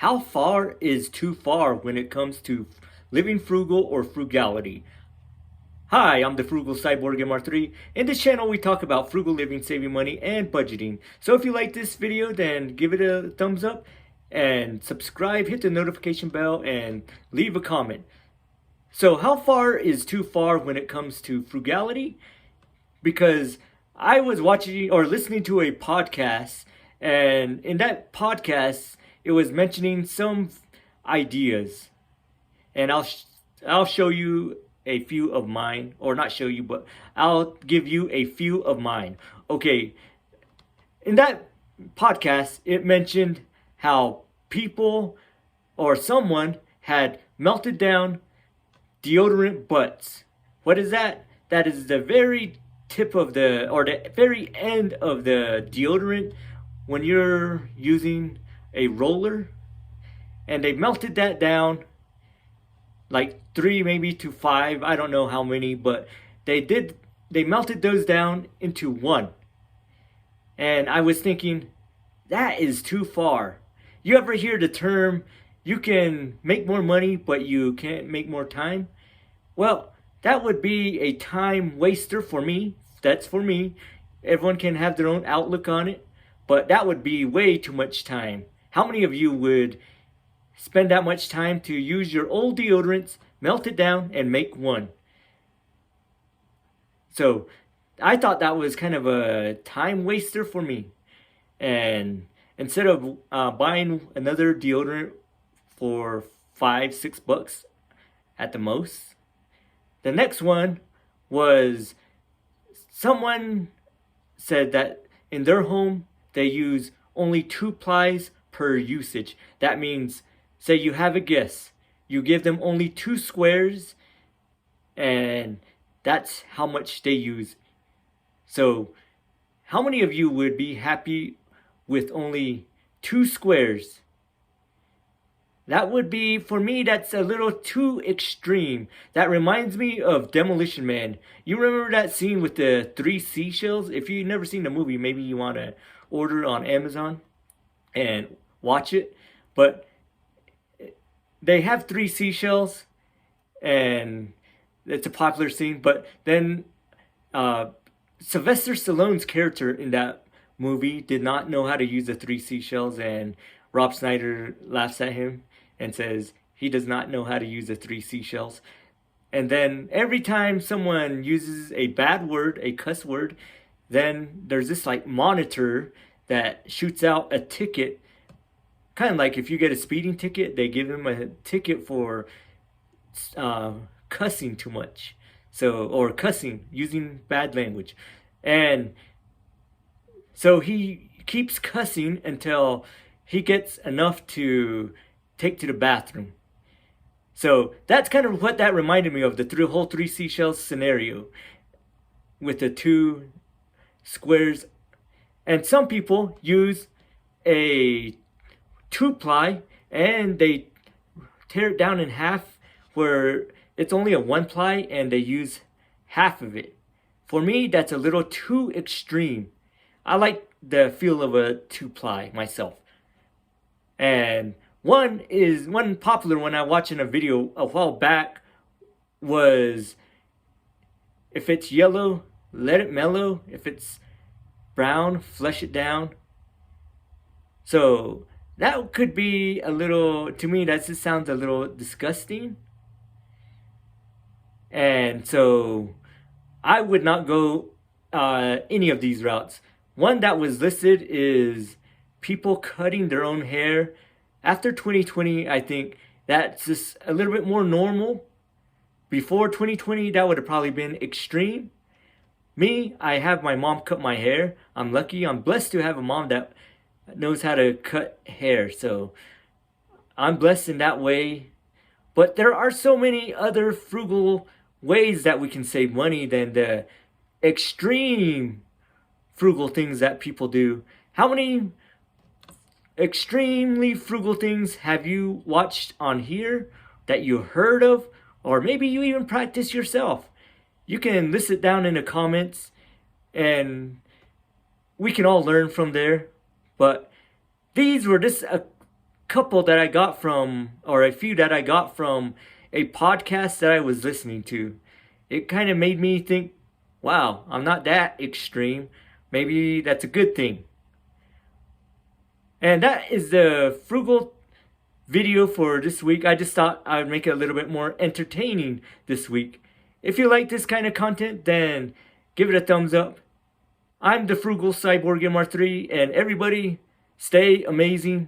How far is too far when it comes to living frugal or frugality? Hi, I'm the Frugal Cyborg MR3. In this channel, we talk about frugal living, saving money, and budgeting. So if you like this video, then give it a thumbs up and subscribe, hit the notification bell, and leave a comment. So how far is too far when it comes to frugality? Because I was watching or listening to a podcast, and in that podcast, it was mentioning some ideas, and I'll show you a few of mine, or not show you, but I'll give you a few of mine. Okay, in that podcast, it mentioned how people or someone had melted down deodorant butts. What is that? That is the very tip of the very end of the deodorant when you're using a roller, and they melted that down like 3 maybe to 5, I don't know how many, but they melted those down into one. And I was thinking, that is too far. You ever hear the term, you can make more money but you can't make more time? Well, that would be a time waster for me. That's for me. Everyone can have their own outlook on it, but that would be way too much time. How many of you would spend that much time to use your old deodorants, melt it down, and make one? So I thought that was kind of a time waster for me. And instead of buying another deodorant for $5-6 at the most, the next one was someone said that in their home they use only 2 plies per usage. That means, say you have a guest, you give them only 2 squares, and that's how much they use. So how many of you would be happy with only 2 squares? That would be, for me, that's a little too extreme. That reminds me of Demolition Man. You remember that scene with the 3 seashells? If you've never seen the movie, maybe you want to order on Amazon and watch it. But they have 3 seashells, and it's a popular scene. But then Sylvester Stallone's character in that movie did not know how to use the 3 seashells, and Rob Schneider laughs at him and says he does not know how to use the 3 seashells. And then every time someone uses a bad word, a cuss word, then there's this like monitor that shoots out a ticket. Kind of like if you get a speeding ticket, they give them a ticket for cussing too much. So, or cussing, using bad language. And so he keeps cussing until he gets enough to take to the bathroom. So that's kind of what that reminded me of, the whole 3 seashells scenario with the 2 squares. And some people use a 2-ply and they tear it down in half where it's only a 1-ply and they use half of it. For me, that's a little too extreme. I like the feel of a 2-ply myself. And one popular one I watched in a video a while back was, if it's yellow, let it mellow. If it's brown, flush it down. So that could be a little, to me, that just sounds a little disgusting. And so I would not go any of these routes. One that was listed is people cutting their own hair. After 2020, I think that's just a little bit more normal. Before 2020, that would have probably been extreme. Me, I have my mom cut my hair. I'm lucky. I'm blessed to have a mom that knows how to cut hair. So I'm blessed in that way. But there are so many other frugal ways that we can save money than the extreme frugal things that people do. How many extremely frugal things have you watched on here that you heard of, or maybe you even practice yourself? You can list it down in the comments and we can all learn from there. But these were just couple that I got from, or a few that I got from a podcast that I was listening to. It kind of made me think, wow, I'm not that extreme. Maybe that's a good thing. And that is the frugal video for this week. I just thought I would make it a little bit more entertaining this week. If you like this kind of content, then give it a thumbs up. I'm the Frugal Cyborg MR3, and everybody stay amazing.